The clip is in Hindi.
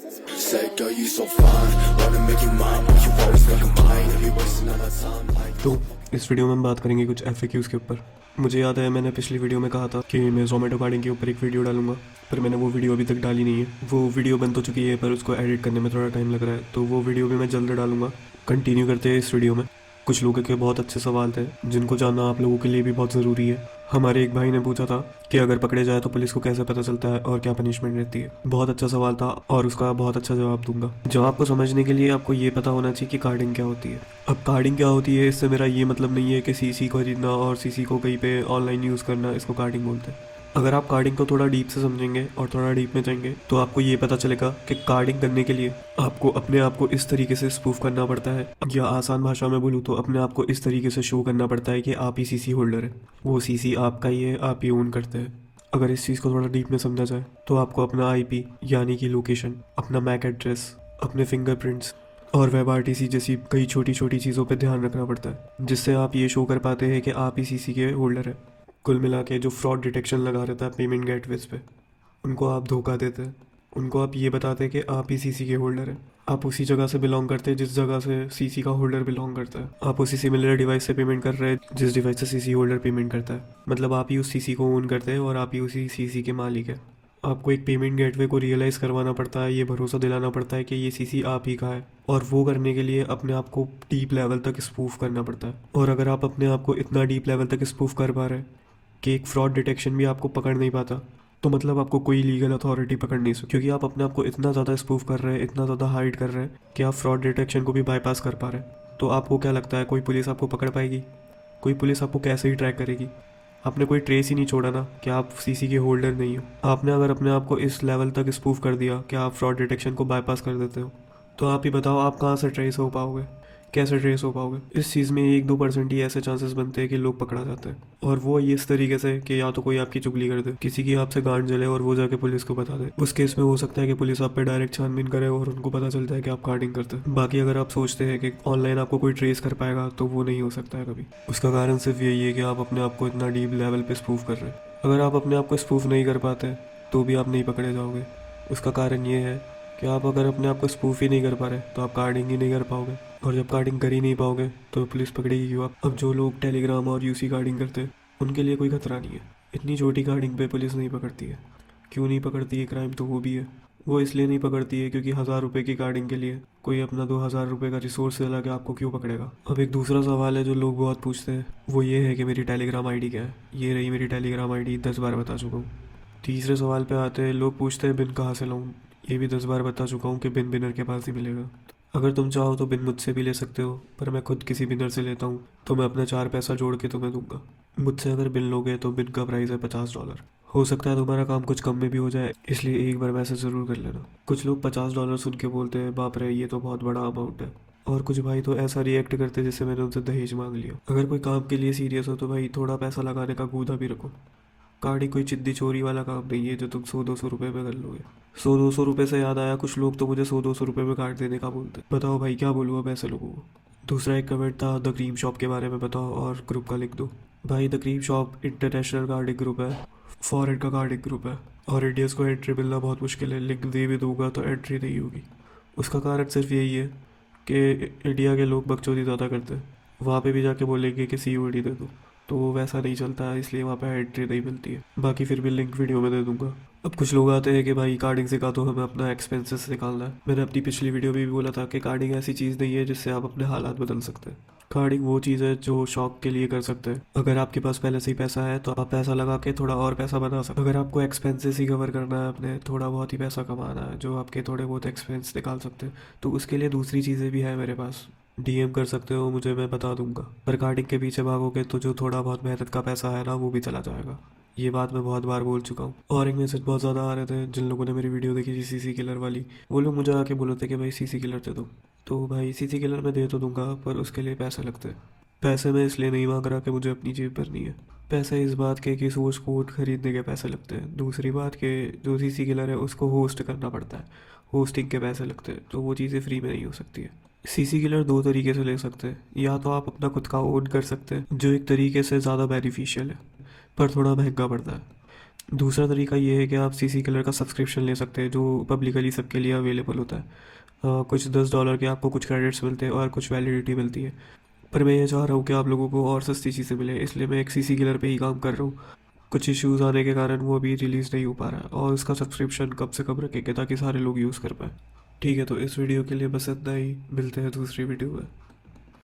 Say, girl, you so fine. Wanna make you mine, but you always make a mine. You wasting all my time like. तो इस वीडियो में हम बात करेंगे कुछ FAQs के ऊपर। मुझे याद है मैंने पिछली वीडियो में कहा था कि मैं जोमेटो कार्डिंग के ऊपर एक वीडियो डालूंगा, पर मैंने वो वीडियो अभी तक डाली नहीं है। वो वीडियो बन तो चुकी है पर उसको एडिट करने में थोड़ा टाइम लग रहा है, तो वो वीडियो भी मैं जल्द डालूंगा। कंटिन्यू करते हैं इस वीडियो में। कुछ लोगों के बहुत अच्छे सवाल थे जिनको जानना आप लोगों के लिए भी बहुत ज़रूरी है। हमारे एक भाई ने पूछा था कि अगर पकड़े जाए तो पुलिस को कैसे पता चलता है और क्या पनिशमेंट रहती है। बहुत अच्छा सवाल था और उसका बहुत अच्छा जवाब दूंगा। जवाब को समझने के लिए आपको ये पता होना चाहिए कि कार्डिंग क्या होती है। अब कार्डिंग क्या होती है, इससे मेरा ये मतलब नहीं है कि सीसी को खरीदना और सीसी को कहीं पे ऑनलाइन यूज़ करना इसको कार्डिंग बोलते हैं। अगर आप कार्डिंग को थोड़ा डीप से समझेंगे और थोड़ा डीप में जाएंगे तो आपको ये पता चलेगा कि कार्डिंग करने के लिए आपको अपने आप को इस तरीके से स्पूफ करना पड़ता है, या आसान भाषा में बोलूँ तो अपने आप को इस तरीके से शो करना पड़ता है कि आप ही सीसी होल्डर है। वो सीसी आपका ही है, आप ही ओन करते हैं। अगर इस चीज़ को थोड़ा डीप में समझा जाए तो आपको अपना IP यानी कि लोकेशन, अपना मैक एड्रेस, अपने फिंगरप्रिंट्स और वेब RTC जैसी कई छोटी छोटी चीज़ों पर ध्यान रखना पड़ता है, जिससे आप ये शो कर पाते हैं कि आप ही सीसी के होल्डर है। कुल मिला के जो फ्रॉड डिटेक्शन लगा रहता है पेमेंट गेटवेज पे, उनको आप धोखा देते हैं। उनको आप ये बताते हैं कि आप ही सीसी के होल्डर हैं। आप उसी जगह से बिलोंग करते हैं जिस जगह से सीसी का होल्डर बिलोंग करता है। आप उसी सिमिलर डिवाइस से पेमेंट कर रहे हैं जिस डिवाइस से सीसी होल्डर पेमेंट करता है। मतलब आप ही उस सीसी को ओन करते हैं और आप ही उसी सीसी के मालिक है। आपको एक पेमेंट गेटवे को रियलाइज़ करवाना पड़ता है, ये भरोसा दिलाना पड़ता है कि ये सीसी आप ही का है, और वो करने के लिए अपने आप को डीप लेवल तक स्पूफ करना पड़ता है। और अगर आप अपने आप को इतना डीप लेवल तक स्पूफ कर पा रहे हैं कि एक फ्रॉड डिटेक्शन भी आपको पकड़ नहीं पाता, तो मतलब आपको कोई लीगल अथॉरिटी पकड़ नहीं सकती, क्योंकि आप अपने आप को इतना ज़्यादा स्पूफ कर रहे हैं, इतना ज़्यादा हाइड कर रहे हैं कि आप फ्रॉड डिटेक्शन को भी बाईपास कर पा रहे हैं। तो आपको क्या लगता है कोई पुलिस आपको पकड़ पाएगी? कोई पुलिस आपको कैसे ही ट्रैक करेगी? आपने कोई ट्रेस ही नहीं छोड़ा ना कि आप सीसी के होल्डर नहीं हो। आपने अगर अपने आप को इस लेवल तक स्पूफ कर दिया कि आप फ्रॉड डिटेक्शन को बाईपास कर देते हो, तो आप ही बताओ आप कहाँ से ट्रेस हो पाओगे, कैसे ट्रेस हो पाओगे? इस चीज़ में 1-2% ही ऐसे चांसेस बनते हैं कि लोग पकड़ा जाते हैं, और वो ये इस तरीके से कि या तो कोई आपकी चुगली कर दे, किसी की आपसे गांड जले और वो जाके पुलिस को बता दे। उस केस में हो सकता है कि पुलिस आप पे डायरेक्ट छानबीन करे और उनको पता चलता है कि आप कार्डिंग करते हैं। बाकी अगर आप सोचते हैं कि ऑनलाइन आपको कोई ट्रेस कर पाएगा, तो वो नहीं हो सकता है कभी। उसका कारण सिर्फ यही है कि आप अपने आप को इतना डीप लेवल पे स्पूफ कर रहे हैं। अगर आप अपने आप को स्पूफ नहीं कर पाते तो भी आप नहीं पकड़े जाओगे। उसका कारण ये है कि आप अगर अपने आप को स्पूफ ही नहीं कर पा रहे तो आप कार्डिंग ही नहीं कर पाओगे, और जब कार्डिंग कर ही नहीं पाओगे तो पुलिस पकड़ेगी क्यों आप? अब जो लोग टेलीग्राम और UC कार्डिंग करते हैं उनके लिए कोई खतरा नहीं है। इतनी छोटी कार्डिंग पे पुलिस नहीं पकड़ती है। क्यों नहीं पकड़ती है? क्राइम तो वो भी है। वो इसलिए नहीं पकड़ती है क्योंकि 1000 रुपये की कार्डिंग के लिए कोई अपना 2000 रुपये का रिसोर्स से लगा के आपको क्यों पकड़ेगा? अब एक दूसरा सवाल है जो लोग बहुत पूछते हैं, वो ये है कि मेरी टेलीग्राम ID क्या है। ये रही मेरी टेलीग्राम ID, 10 बार बता चुका हूँ। तीसरे सवाल पे आते हैं, लोग पूछते हैं बिन कहाँ से लाऊं। ये भी 10 बार बता चुका हूँ कि बिन बिनर के पास ही मिलेगा। अगर तुम चाहो तो बिन मुझसे भी ले सकते हो, पर मैं खुद किसी बिनर से लेता हूँ तो मैं अपना 4 पैसा जोड़ के तुम्हें दूंगा। मुझसे अगर बिन लोगे तो बिन का प्राइस है $50। हो सकता है तुम्हारा काम कुछ कम में भी हो जाए, इसलिए एक बार मैसेज ज़रूर कर लेना। कुछ लोग $50 सुन के बोलते हैं बाप रे ये तो बहुत बड़ा अमाउंट है, और कुछ भाई तो ऐसा रिएक्ट करते जैसे मैंने उनसे दहेज मांग लिया। अगर कोई काम के लिए सीरियस हो तो भाई थोड़ा पैसा लगाने का गूदा भी रखो। कार्डिंग कोई चिद्दी चोरी वाला काम नहीं है जो तुम 100-200 रुपये में कर लोगे। 100-200 रुपये से याद आया, कुछ लोग तो मुझे 100-200 रुपये में कार्ड देने का बोलते। बताओ भाई क्या बोलूँ अब ऐसे लोगों को। दूसरा एक कमेंट था द क्रीम शॉप के बारे में बताओ और ग्रुप का लिख दो। भाई the cream shop international carding group है, फॉरेन का कार्डिंग ग्रुप है, और इंडियंस को एंट्री मिलना बहुत मुश्किल है। लिंक दे भी दूंगा तो एंट्री नहीं होगी। उसका कारण सिर्फ यही है कि इंडिया के लोग बकचोदी ज़्यादा करते हैं। वहाँ पे भी जाके बोलेंगे कि COD दे दो, तो वो वैसा नहीं चलता है, इसलिए वहाँ पे एंट्री नहीं मिलती है। बाकी फिर भी लिंक वीडियो में दे दूंगा। अब कुछ लोग आते हैं कि भाई कार्डिंग सिखा तो हमें अपना एक्सपेंसेस निकालना है। मैंने अपनी पिछली वीडियो में भी बोला था कि कार्डिंग ऐसी चीज़ नहीं है जिससे आप अपने हालात बदल सकते हैं। कार्डिंग वो चीज़ है जो शौक के लिए कर सकते हैं। अगर आपके पास पहले से ही पैसा है तो आप पैसा लगा के थोड़ा और पैसा बना सकते। अगर आपको एक्सपेंसेस ही कवर करना है, अपने थोड़ा बहुत ही पैसा कमाना है जो आपके थोड़े बहुत एक्सपेंस निकाल सकते हैं, तो उसके लिए दूसरी चीज़ें भी है मेरे पास। DM कर सकते हो मुझे, मैं बता दूंगा। पर कार्डिंग के पीछे भागोगे तो जो थोड़ा बहुत मेहनत का पैसा है ना वो भी चला जाएगा। ये बात मैं बहुत बार बोल चुका हूँ। और एक मैसेज बहुत ज़्यादा आ रहे थे जिन लोगों ने मेरी वीडियो देखी थी CC किलर वाली, वो लोग मुझे आके बोले थे कि भाई CC किलर दे दो। तो भाई CC किलर मैं दे तो दूंगा, पर उसके लिए पैसे लगते हैं। पैसे मैं इसलिए नहीं मांग रहा कि मुझे अपनी जेब भरनी है। पैसे इस बात के कि सोर्स कोड खरीदने के पैसे लगते हैं। दूसरी बात के जो CC किलर है उसको होस्ट करना पड़ता है, होस्टिंग के पैसे लगते हैं, तो वो चीज़ें फ्री में नहीं हो सकती है। CC किलर 2 तरीके से ले सकते हैं, या तो आप अपना खुद का ओन कर सकते हैं जो एक तरीके से ज़्यादा बेनिफिशियल है पर थोड़ा महंगा पड़ता है। दूसरा तरीका ये है कि आप CC कलर का सब्सक्रिप्शन ले सकते हैं जो पब्लिकली सबके लिए अवेलेबल होता है। कुछ $10 के आपको कुछ क्रेडिट्स मिलते हैं और कुछ वैलिडिटी मिलती है। पर मैं ये चाह रहा हूँ कि आप लोगों को और सस्ती चीज़ें मिले, इसलिए मैं एक CC कलर पे ही काम कर रहा हूँ। कुछ इश्यूज़ आने के कारण वो अभी रिलीज़ नहीं हो पा रहा है और उसका सब्सक्रिप्शन कब से कब रखेंगे ताकि सारे लोग यूज़ कर पाए। ठीक है, तो इस वीडियो के लिए बस इतना ही, मिलते हैं दूसरी वीडियो में।